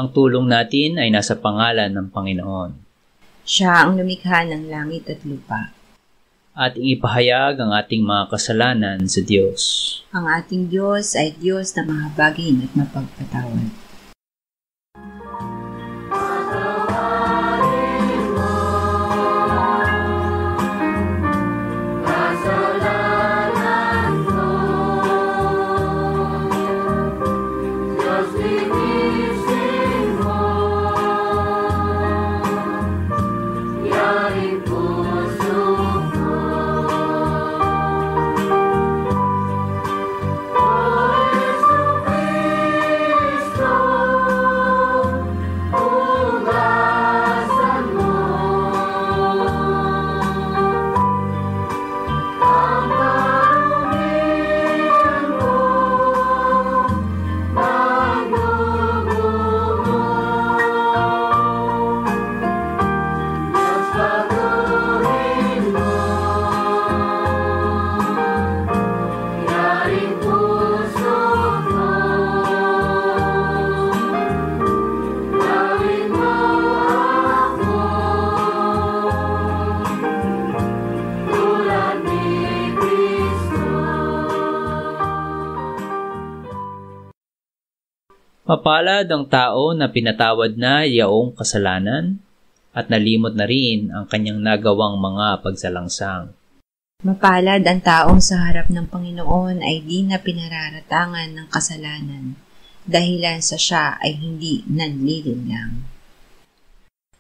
Ang tulong natin ay nasa pangalan ng Panginoon. Siya ang lumikha ng langit at lupa. At ipahayag ang ating mga kasalanan sa Diyos. Ang ating Diyos ay Diyos na mahabagin at mapagpatawad. Mapalad ang tao na pinatawad na yaong kasalanan at nalimot na rin ang kanyang nagawang mga pagsalangsang. Mapalad ang taong sa harap ng Panginoon ay di na pinararatangan ng kasalanan, dahilan sa siya ay hindi nanlilinlang.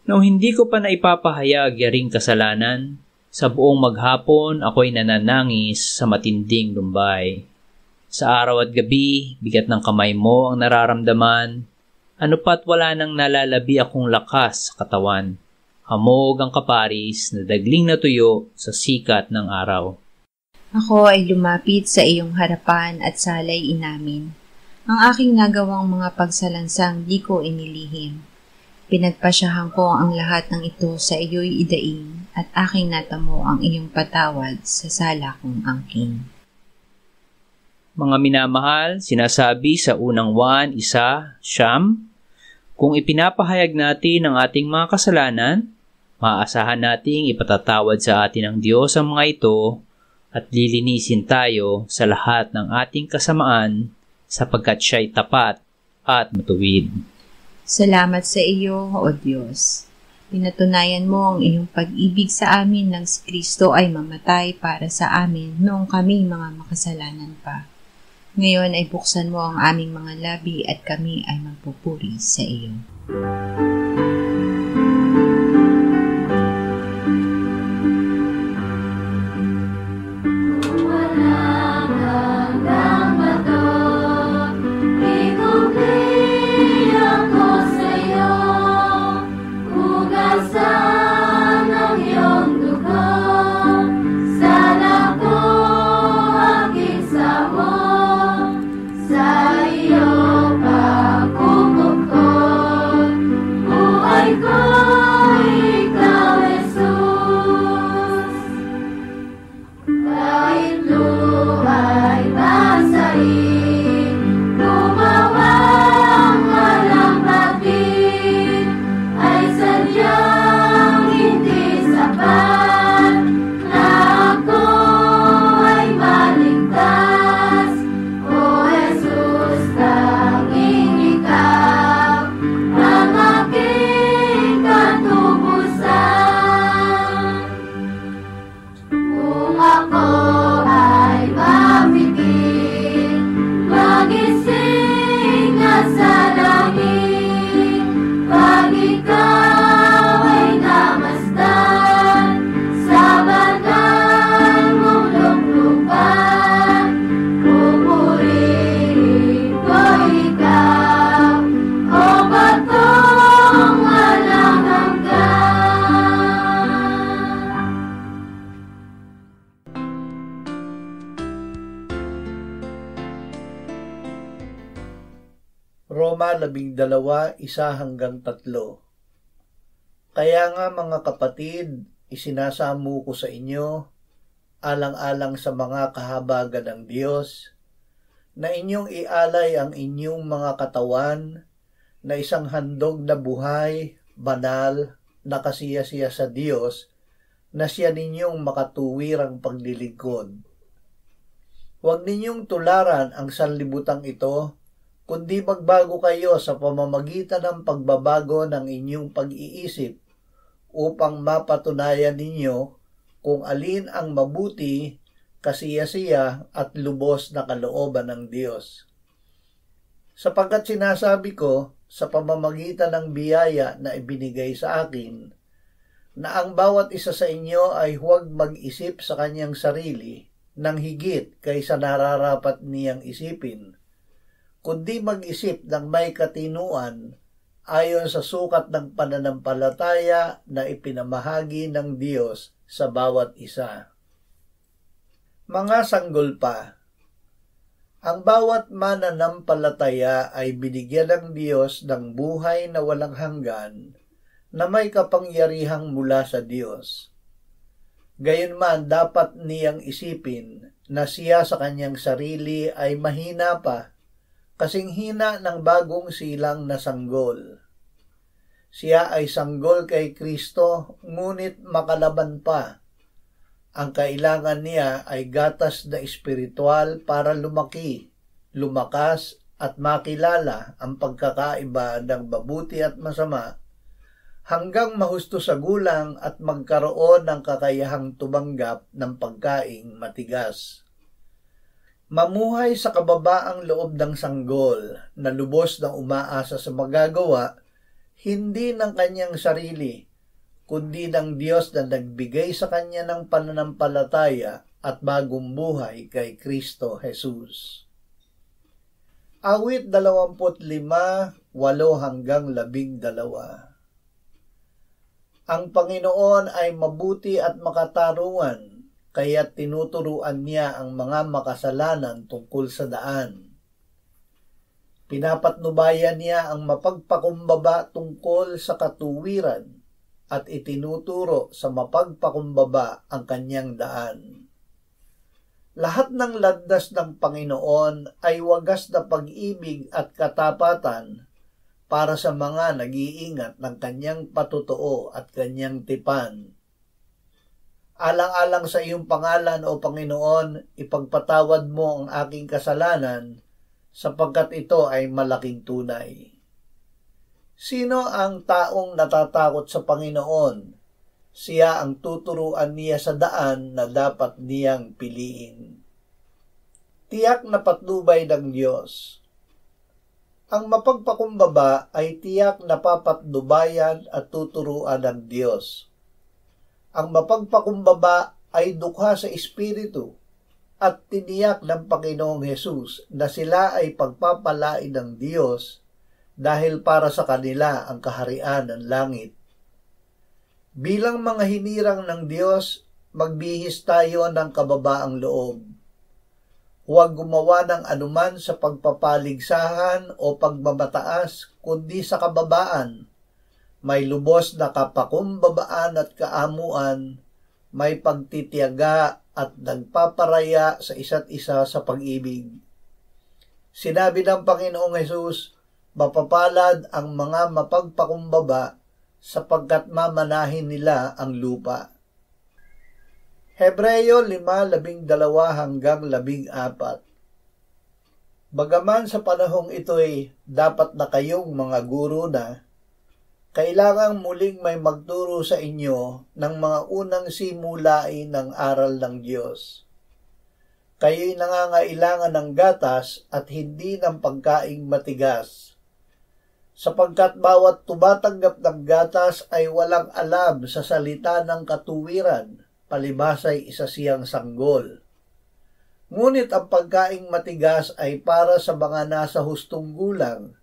Nung hindi ko pa naipapahayag yaring kasalanan, sa buong maghapon ako'y nananangis sa matinding lumbay. Sa araw at gabi, bigat ng kamay mo ang nararamdaman, ano pa't wala nang nalalabi akong lakas sa katawan. Hamog ang kaparis na dagling na tuyo sa sikat ng araw. Ako ay lumapit sa iyong harapan at salay inamin. Ang aking nagawang mga pagsalansang di ko inilihim. Pinagpasyahan ko ang lahat ng ito sa iyo'y idaing at aking natamo ang iyong patawad sa sala kong angking. Mga minamahal, sinasabi sa unang Juan 1:9, kung ipinapahayag natin ang ating mga kasalanan, maaasahan nating ipatatawad sa atin ng Diyos ang mga ito at lilinisin tayo sa lahat ng ating kasamaan sapagkat siya'y tapat at matuwid. Salamat sa iyo, O Diyos. Pinatunayan mo ang iyong pag-ibig sa amin nang si Kristo ay mamatay para sa amin noong kami mga makasalanan pa. Ngayon ay buksan mo ang aming mga labi at kami ay magpupuri sa iyo. Roma 12:1-3. Kaya nga mga kapatid, isinasamo ko sa inyo, alang-alang sa mga kahabagan ng Diyos, na inyong ialay ang inyong mga katawan na isang handog na buhay, banal, nakasiya-siya sa Diyos, na siya ninyong makatuwirang paglilingkod. Huwag ninyong tularan ang sanlibutang ito, kundi magbago kayo sa pamamagitan ng pagbabago ng inyong pag-iisip upang mapatunayan ninyo kung alin ang mabuti, kasiya-siya at lubos na kalooban ng Diyos. Sapagkat sinasabi ko sa pamamagitan ng biyaya na ibinigay sa akin, na ang bawat isa sa inyo ay huwag mag-isip sa kanyang sarili ng higit kaysa nararapat niyang isipin, kundi mag-isip ng may katinuan ayon sa sukat ng pananampalataya na ipinamahagi ng Diyos sa bawat isa. Mga sanggolpa, ang bawat mananampalataya ay binigyan ng Diyos ng buhay na walang hanggan na may kapangyarihang mula sa Diyos. Gayunman, dapat niyang isipin na siya sa kanyang sarili ay mahina pa, kasing hina ng bagong silang na sanggol. Siya ay sanggol kay Kristo, ngunit makalaban pa. Ang kailangan niya ay gatas na espiritual para lumaki, lumakas at makilala ang pagkakaiba ng mabuti at masama, hanggang mahusto sa gulang at magkaroon ng kakayahang tumanggap ng pagkaing matigas. Mamuhay sa kababaang loob ng sanggol na lubos na umaasa sa magagawa, hindi ng kanyang sarili, kundi ng Diyos na nagbigay sa kanya ng pananampalataya at bagong buhay kay Kristo Jesus. Awit 25:8-12. Ang Panginoon ay mabuti at makatarungan, kaya tinuturuan niya ang mga makasalanan tungkol sa daan. Pinapatnubayan niya ang mapagpakumbaba tungkol sa katuwiran at itinuturo sa mapagpakumbaba ang kanyang daan. Lahat ng landas ng Panginoon ay wagas na pag-ibig at katapatan para sa mga nag-iingat ng kanyang patutuo at kanyang tipan. Alang-alang sa iyong pangalan, O Panginoon, ipagpatawad mo ang aking kasalanan, sapagkat ito ay malaking tunay. Sino ang taong natatakot sa Panginoon? Siya ang tuturuan niya sa daan na dapat niyang piliin. Tiyak na patnubay ng Diyos. Ang mapagpakumbaba ay tiyak na papatnubayan at tuturuan ng Diyos. Ang mapagpakumbaba ay dukha sa Espiritu at tiniyak ng Panginoong Hesus na sila ay pagpapalain ng Diyos dahil para sa kanila ang kaharian ng langit. Bilang mga hinirang ng Diyos, magbihis tayo ng kababaang loob. Huwag gumawa ng anuman sa pagpapaligsahan o pagmamataas, kundi sa kababaan. May lubos na kapakumbabaan at kaamuan, may pagtitiyaga at nagpaparaya sa isa't isa sa pag-ibig. Sinabi ng Panginoong Hesus, mapapalad ang mga mapagpakumbaba sapagkat mamanahin nila ang lupa. Hebreo 5:12-14. Bagaman sa panahong ito'y dapat na kayong mga guro na, kailangang muling may magturo sa inyo ng mga unang simulain ng aral ng Diyos. Kayo'y nangangailangan ng gatas at hindi ng pagkaing matigas, sapagkat bawat tumatanggap ng gatas ay walang alam sa salita ng katuwiran, palibhas ay isa siyang sanggol. Ngunit ang pagkaing matigas ay para sa mga nasa hustong gulang,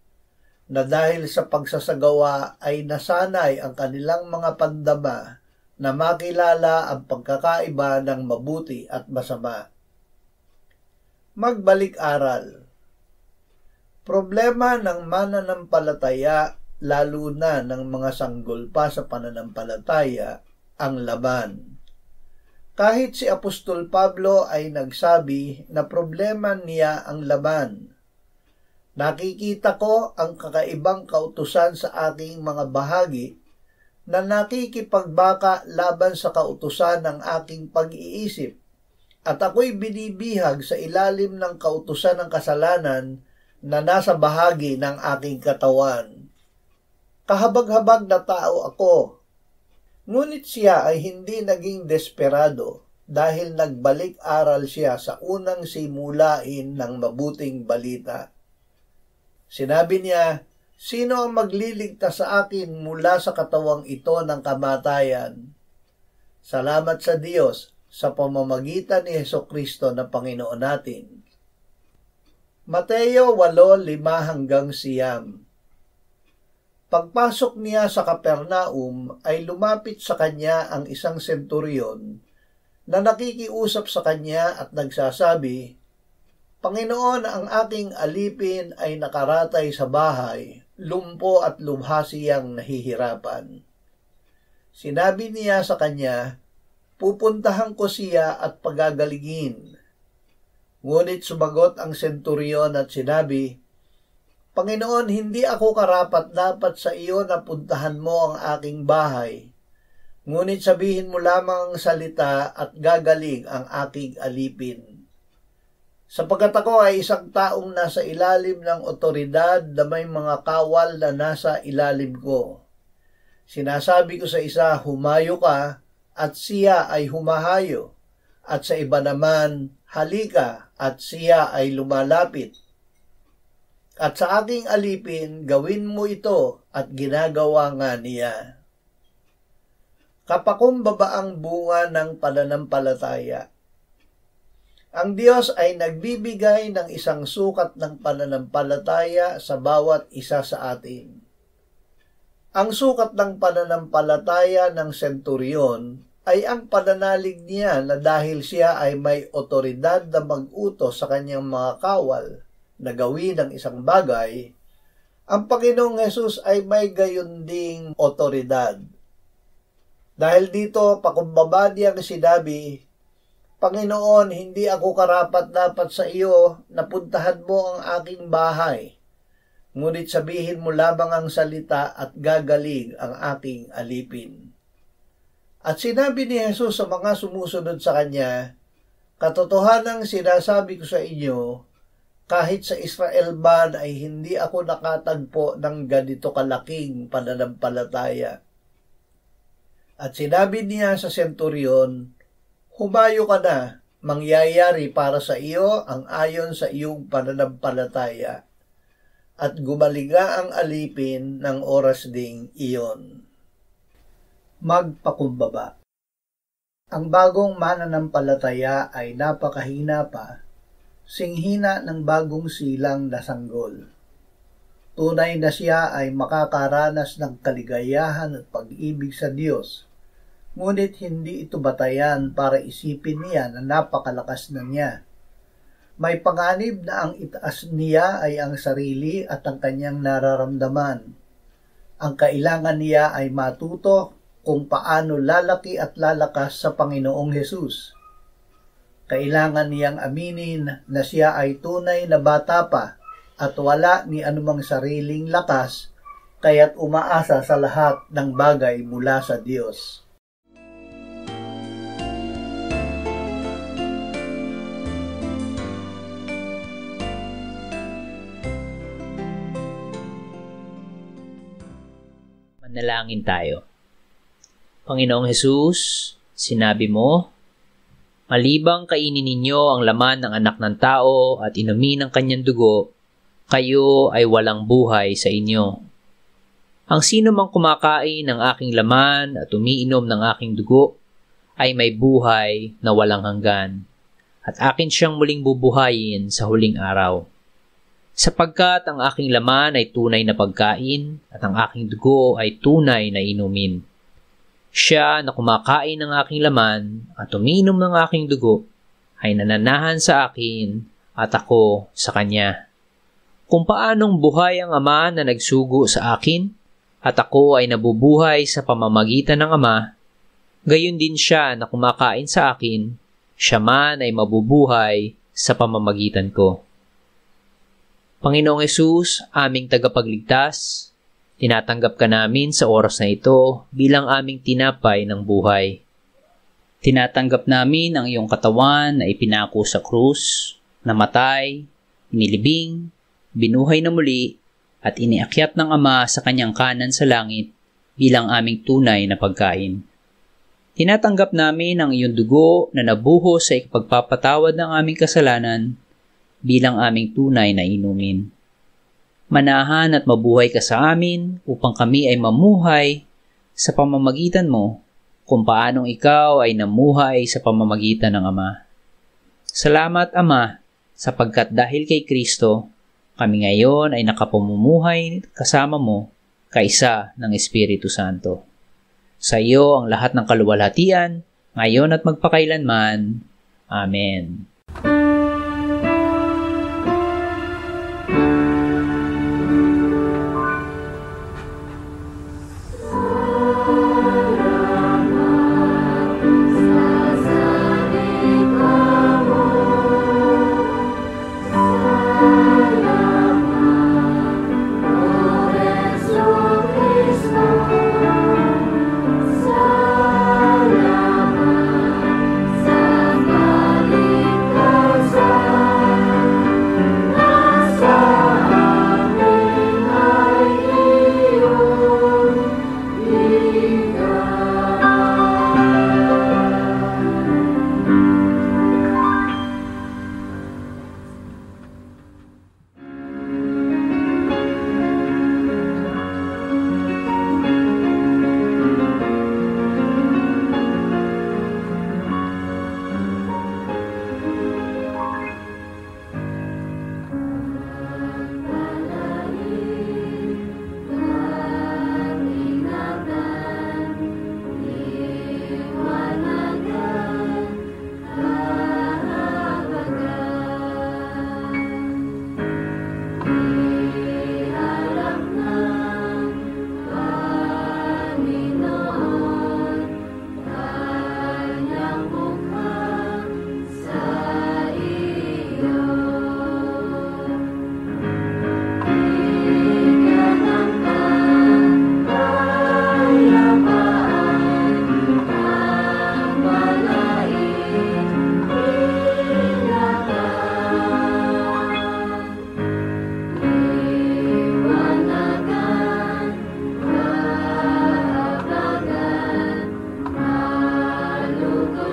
na dahil sa pagsasagawa ay nasanay ang kanilang mga pandama na makilala ang pagkakaiba ng mabuti at masama. Magbalik-aral. Problema ng mananampalataya, lalo na ng mga sanggolpa sa pananampalataya, ang laban. Kahit si Apostol Pablo ay nagsabi na problema niya ang laban. Nakikita ko ang kakaibang kautusan sa aking mga bahagi na nakikipagbaka laban sa kautusan ng aking pag-iisip, at ako'y binibihag sa ilalim ng kautusan ng kasalanan na nasa bahagi ng aking katawan. Kahabag-habag na tao ako. Ngunit siya ay hindi naging desperado dahil nagbalik-aral siya sa unang simulain ng mabuting balita. Sinabi niya, "Sino ang magliligtas sa akin mula sa katawang ito ng kamatayan? Salamat sa Diyos sa pamamagitan ni Hesukristo na Panginoon natin." Mateo 8:5-9. Pagpasok niya sa Kapernaum ay lumapit sa kanya ang isang senturyon na nakikiusap sa kanya at nagsasabi, "Panginoon, ang aking alipin ay nakaratay sa bahay, lumpo at lubha siyang nahihirapan." Sinabi niya sa kanya, "Pupuntahan ko siya at pagagalingin." Ngunit sumagot ang senturyon at sinabi, "Panginoon, hindi ako karapat-dapat sa iyo na puntahan mo ang aking bahay. Ngunit sabihin mo lamang ang salita at gagaling ang aking alipin. Sapagkat ako ay isang taong nasa ilalim ng otoridad na may mga kawal na nasa ilalim ko. Sinasabi ko sa isa, humayo ka, at siya ay humahayo. At sa iba naman, halika, at siya ay lumalapit. At sa aking alipin, gawin mo ito, at ginagawa nga niya." Kapakumbabaang bunga ng pananampalataya. Ang Diyos ay nagbibigay ng isang sukat ng pananampalataya sa bawat isa sa atin. Ang sukat ng pananampalataya ng senturyon ay ang pananalig niya na dahil siya ay may otoridad na mag-utos sa kanyang mga kawal na gawin ang isang bagay, ang Panginoong Hesus ay may gayon ding otoridad. Dahil dito, pakumbaba niyang sinabi, "Panginoon, hindi ako karapat-dapat sa iyo na puntahan mo ang aking bahay. Ngunit sabihin mo lamang ang salita at gagaling ang aking alipin." At sinabi ni Jesus sa mga sumusunod sa kanya, "Katotohanang sinasabi ko sa inyo, kahit sa Israel man ay hindi ako nakatagpo ng ganito kalaking pananampalataya." At sinabi niya sa senturyon, "Humayo ka na, mangyayari para sa iyo ang ayon sa iyong pananampalataya." At gumalinga ang alipin ng oras ding iyon. Magpakumbaba. Ang bagong mananampalataya ay napakahina pa, singhina ng bagong silang na sanggol. Tunay na siya ay makakaranas ng kaligayahan at pag-ibig sa Diyos, ngunit hindi ito batayan para isipin niya na napakalakas na niya. May panganib na ang itaas niya ay ang sarili at ang kanyang nararamdaman. Ang kailangan niya ay matuto kung paano lalaki at lalakas sa Panginoong Hesus. Kailangan niyang aminin na siya ay tunay na bata pa at wala ni anumang sariling lakas, kaya't umaasa sa lahat ng bagay mula sa Diyos. Manalangin tayo. Panginoong Hesus, sinabi mo, "Malibang kainin ninyo ang laman ng anak ng tao at inumin ang kanyang dugo, kayo ay walang buhay sa inyo. Ang sino mang kumakain ng aking laman at umiinom ng aking dugo ay may buhay na walang hanggan, at akin siyang muling bubuhayin sa huling araw. Sapagkat ang aking laman ay tunay na pagkain at ang aking dugo ay tunay na inumin. Siya na kumakain ng aking laman at umiinom ng aking dugo ay nananahan sa akin at ako sa kanya. Kung paanong buhay ang Ama na nagsugo sa akin at ako ay nabubuhay sa pamamagitan ng Ama, gayon din siya na kumakain sa akin, siya man ay mabubuhay sa pamamagitan ko." Panginoong Hesus, aming tagapagligtas, tinatanggap ka namin sa oras na ito bilang aming tinapay ng buhay. Tinatanggap namin ang iyong katawan na ipinako sa krus, namatay, inilibing, binuhay na muli, at iniakyat ng Ama sa kanyang kanan sa langit bilang aming tunay na pagkain. Tinatanggap namin ang iyong dugo na nabuhos sa ikapagpapatawad ng aming kasalanan bilang aming tunay na inumin. Manahan at mabuhay ka sa amin upang kami ay mamuhay sa pamamagitan mo kung paanong ikaw ay namuhay sa pamamagitan ng Ama. Salamat, Ama, sapagkat dahil kay Kristo, kami ngayon ay nakapamumuhay kasama mo kaisa ng Espiritu Santo. Sa iyo ang lahat ng kaluwalhatian, ngayon at magpakailanman. Amen.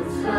Sa